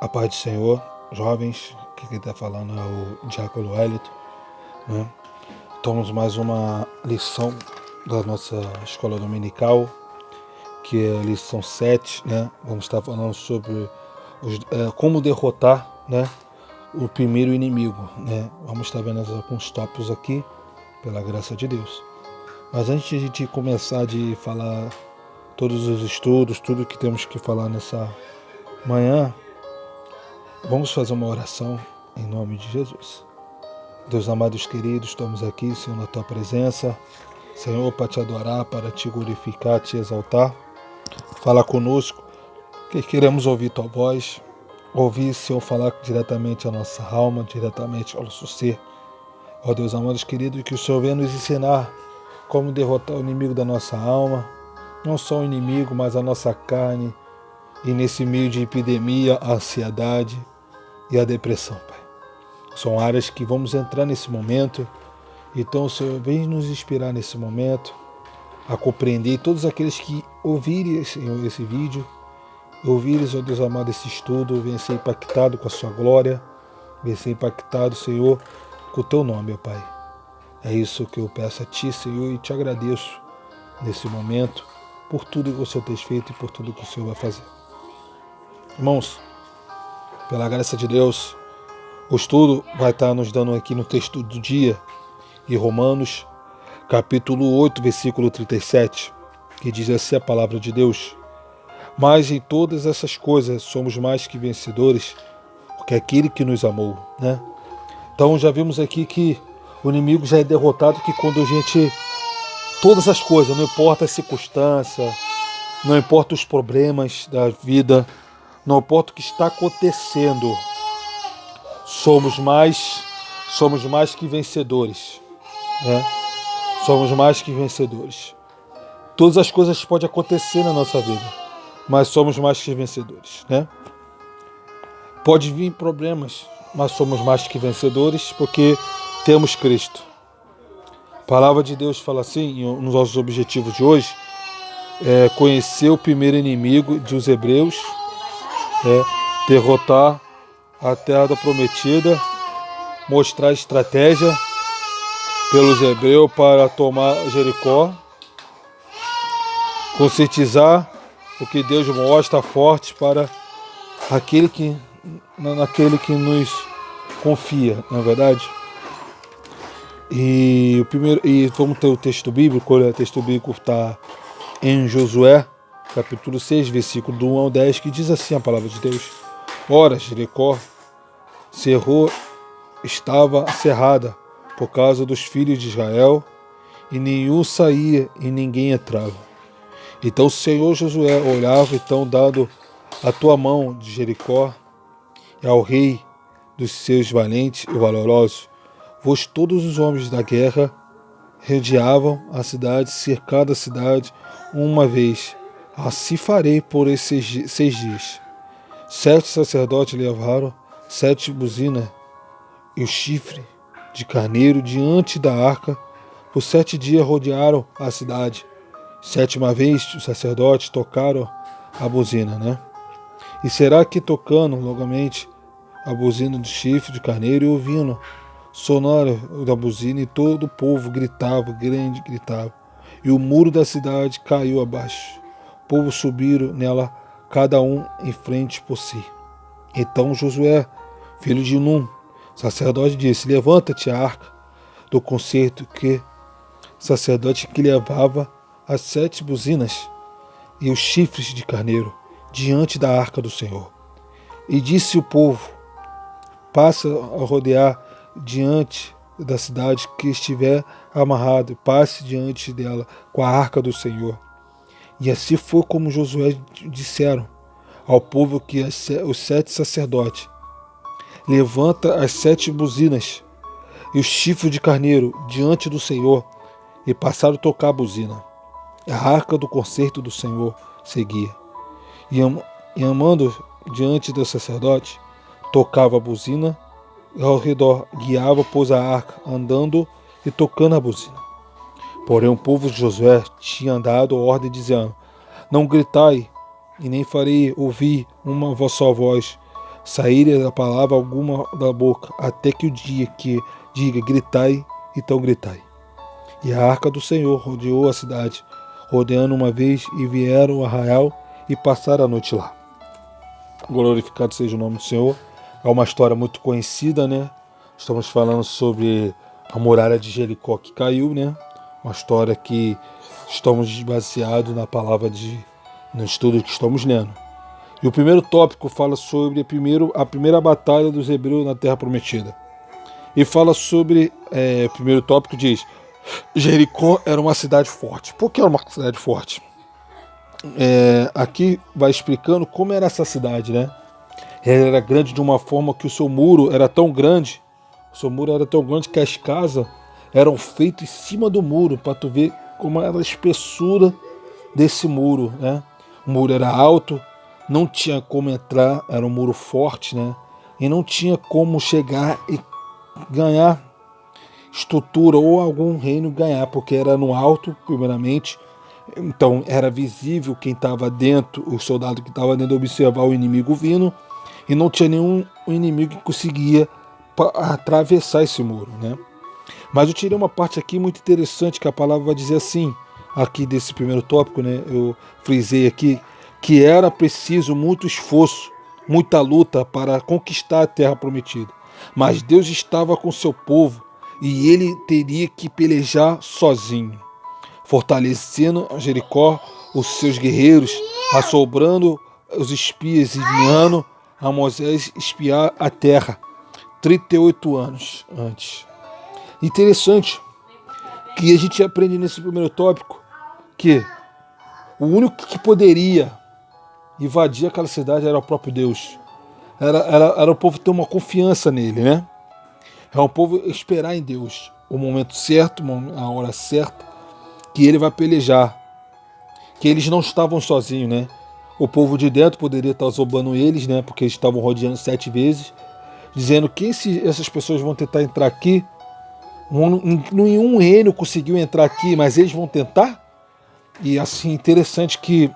A paz do Senhor, jovens, que quem está falando é o Diácono Wellington, né? Tomamos mais uma lição da nossa escola dominical, que é a lição 7, né? Vamos estar falando sobre como derrotar, né, o primeiro inimigo, né? Vamos estar vendo alguns tópicos aqui, pela graça de Deus. Mas antes de a gente começar de falar todos os estudos, tudo que temos que falar nessa manhã, vamos fazer uma oração em nome de Jesus. Deus amados queridos, estamos aqui, Senhor, na Tua presença. Senhor, para Te adorar, para Te glorificar, Te exaltar. Fala conosco, que queremos ouvir Tua voz. Ouvir, Senhor, falar diretamente à nossa alma, diretamente ao nosso ser. Ó Deus amados queridos, que o Senhor venha nos ensinar como derrotar o inimigo da nossa alma. Não só o inimigo, mas a nossa carne. E nesse meio de epidemia, a ansiedade e a depressão, Pai. São áreas que vamos entrar nesse momento. Então, Senhor, vem nos inspirar nesse momento a compreender todos aqueles que ouvirem, Senhor, esse vídeo, ouvirem, ó Deus amado, esse estudo, venham ser impactado com a sua glória, venham ser impactado, Senhor, com o Teu nome, ó Pai. É isso que eu peço a Ti, Senhor, e Te agradeço nesse momento por tudo que o Senhor tem feito e por tudo que o Senhor vai fazer. Irmãos, pela graça de Deus, o estudo vai estar nos dando aqui no texto do dia, em Romanos, capítulo 8, versículo 37, que diz assim a palavra de Deus: mas em todas essas coisas somos mais que vencedores, porque aquele que nos amou, né? Então já vimos aqui que o inimigo já é derrotado, que quando a gente, todas as coisas, não importa a circunstância, não importa os problemas da vida, não importa o que está acontecendo, somos mais que vencedores, né? Somos mais que vencedores. Todas as coisas podem acontecer na nossa vida, mas somos mais que vencedores, né? Pode vir problemas, mas somos mais que vencedores porque temos Cristo. A palavra de Deus fala assim, nos nossos objetivos de hoje, conhecer o primeiro inimigo dos hebreus, derrotar a terra da prometida, mostrar estratégia pelos hebreus para tomar Jericó, conscientizar o que Deus mostra forte para naquele que nos confia, não é verdade? E vamos ter o texto bíblico. O texto bíblico está em Josué, capítulo 6, versículo do 1 ao 10, que diz assim a palavra de Deus: ora, Jericó estava cerrada por causa dos filhos de Israel, e nenhum saía e ninguém entrava. Então o Senhor Josué olhava, então, dado a tua mão de Jericó e ao rei dos seus valentes e valorosos, pois todos os homens da guerra rodeavam a cidade, cercada a cidade uma vez. Assim farei por esses 6 dias. 7 sacerdotes levaram 7 buzinas e o chifre de carneiro diante da arca. Por 7 dias rodearam a cidade. 7ª vez os sacerdotes tocaram a buzina, né? E será que tocando longamente a buzina do chifre de carneiro e ouvindo sonora da buzina, e todo o povo gritava, e o muro da cidade caiu abaixo. O povo subiram nela, cada um em frente por si. Então Josué, filho de Num, sacerdote, disse: levanta-te a arca do concerto, que sacerdote que levava as 7 buzinas e os chifres de carneiro diante da arca do Senhor. E disse o povo: passa a rodear diante da cidade que estiver amarrado, passe diante dela com a arca do Senhor. E assim foi como Josué disseram ao povo, que os 7 sacerdotes levanta as 7 buzinas e o chifre de carneiro diante do Senhor, e passaram a tocar a buzina. A arca do concerto do Senhor seguia. E amando diante do sacerdote, tocava a buzina, e ao redor guiava, pois, a arca, andando e tocando a buzina. Porém o povo de Josué tinha dado ordem, dizendo: não gritai, e nem farei ouvir uma só voz, sair a palavra alguma da boca, até que o dia que diga gritai, então gritai. E a arca do Senhor rodeou a cidade, rodeando uma vez, e vieram ao arraial e passaram a noite lá. Glorificado seja o nome do Senhor. É uma história muito conhecida, né? Estamos falando sobre a muralha de Jericó que caiu, né? Uma história que estamos baseados na palavra no estudo que estamos lendo. E o primeiro tópico fala sobre a primeira batalha dos hebreus na Terra Prometida. E fala sobre, o primeiro tópico diz, Jericó era uma cidade forte. Por que era uma cidade forte? Aqui vai explicando como era essa cidade, né? Ela era grande de uma forma que o seu muro era tão grande, que as casas eram feitas em cima do muro, para tu ver como era a espessura desse muro, né? O muro era alto, não tinha como entrar, era um muro forte, né? E não tinha como chegar e ganhar estrutura ou algum reino ganhar, porque era no alto, primeiramente. Então era visível quem estava dentro, o soldado que estava dentro, observar o inimigo vindo, e não tinha nenhum inimigo que conseguia atravessar esse muro, né? Mas eu tirei uma parte aqui muito interessante, que a palavra vai dizer assim, aqui desse primeiro tópico, né? Eu frisei aqui que era preciso muito esforço, muita luta para conquistar a terra prometida. Mas Deus estava com seu povo e ele teria que pelejar sozinho, fortalecendo Jericó, os seus guerreiros, assobrando os espias e enviando a Moisés espiar a terra 38 anos antes. Interessante que a gente aprende nesse primeiro tópico que o único que poderia invadir aquela cidade era o próprio Deus. Era o povo ter uma confiança nele, né? É o povo esperar em Deus o momento certo, a hora certa, que ele vai pelejar. Que eles não estavam sozinhos, né? O povo de dentro poderia estar zombando eles, né? Porque eles estavam rodeando 7 vezes, dizendo que essas pessoas vão tentar entrar aqui. Nenhum reino conseguiu entrar aqui, mas eles vão tentar. E assim, interessante que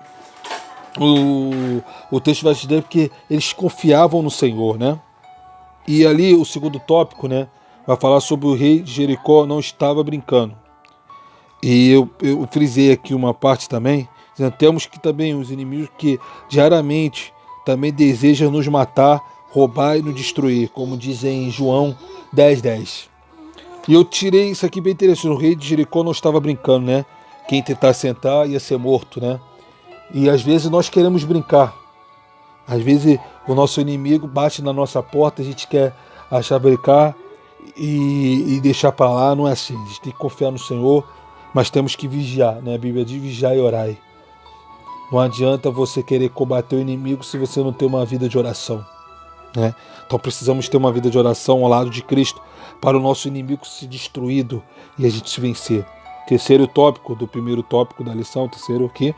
o texto vai dizer que eles confiavam no Senhor, né? E ali o segundo tópico, né, vai falar sobre o rei de Jericó não estava brincando. E eu frisei aqui uma parte também, dizendo, temos que também os inimigos que diariamente também desejam nos matar, roubar e nos destruir, como dizem em João 10:10. E eu tirei isso aqui bem interessante, o rei de Jericó não estava brincando, né? Quem tentar sentar ia ser morto, né? E às vezes nós queremos brincar. Às vezes o nosso inimigo bate na nossa porta, a gente quer achar brincar e deixar para lá. Não é assim. A gente tem que confiar no Senhor, mas temos que vigiar, né? A Bíblia diz vigiar e orar. Não adianta você querer combater o inimigo se você não tem uma vida de oração, né? Então precisamos ter uma vida de oração ao lado de Cristo para o nosso inimigo ser destruído e a gente se vencer. Terceiro tópico do primeiro tópico da lição, terceiro aqui,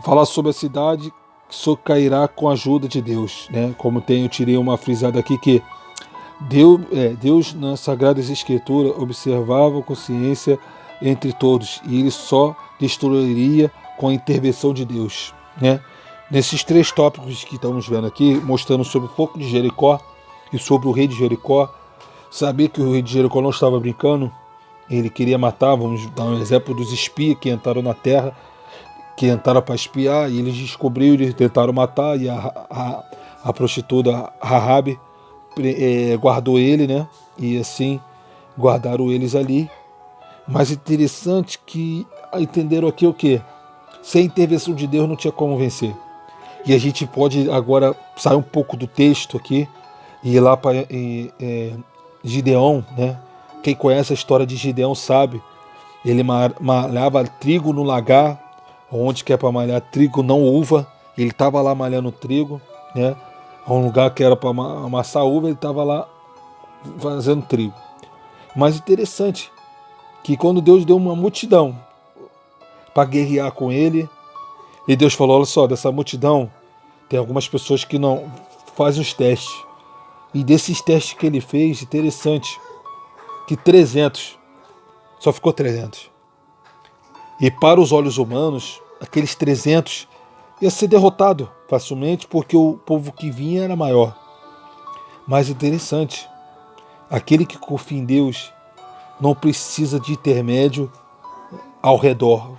falar sobre a cidade que só cairá com a ajuda de Deus, né? Como eu tirei uma frisada aqui que Deus nas Sagradas Escrituras observava a consciência entre todos e ele só destruiria com a intervenção de Deus, né? Nesses 3 tópicos que estamos vendo aqui, mostrando sobre o fogo de Jericó e sobre o rei de Jericó, saber que o rei de Jericó não estava brincando, ele queria matar. Vamos dar um exemplo dos espias que entraram na terra, que entraram para espiar, e eles descobriram, eles tentaram matar, e a prostituta Rahabe guardou ele, né? E assim guardaram eles ali. Mas interessante que entenderam aqui o quê? Sem a intervenção de Deus não tinha como vencer. E a gente pode agora sair um pouco do texto aqui e ir lá para Gideão, né? Quem conhece a história de Gideão sabe. Ele malhava trigo no lagar, onde que é para malhar trigo, não uva. Ele estava lá malhando trigo, né? Um lugar que era para amassar uva, ele estava lá fazendo trigo. Mas interessante que quando Deus deu uma multidão para guerrear com ele, e Deus falou, olha só, dessa multidão tem algumas pessoas que não fazem os testes. E desses testes que ele fez, interessante, que 300, só ficou 300. E para os olhos humanos, aqueles 300 ia ser derrotado facilmente, porque o povo que vinha era maior. Mas interessante, aquele que confia em Deus não precisa de intermédio ao redor,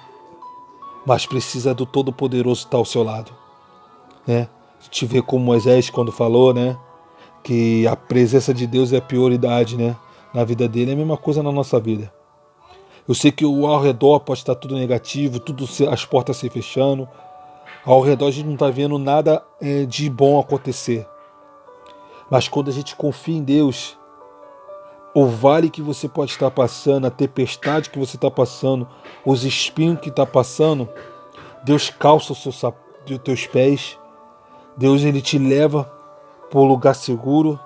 mas precisa do Todo-Poderoso estar ao seu lado, né? A gente vê como Moisés quando falou, né, que a presença de Deus é a prioridade, né, na vida dele. É a mesma coisa na nossa vida. Eu sei que ao redor pode estar tudo negativo, tudo as portas se fechando. Ao redor a gente não está vendo nada de bom acontecer. Mas quando a gente confia em Deus, o vale que você pode estar passando, a tempestade que você está passando, os espinhos que está passando, Deus calça os teus pés. Deus, ele te leva para um lugar seguro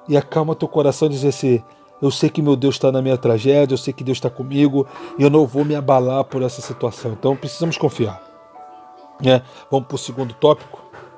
e acalma teu coração e dizer assim: eu sei que meu Deus está na minha tragédia, eu sei que Deus está comigo e eu não vou me abalar por essa situação. Então precisamos confiar, né? Vamos para o segundo tópico.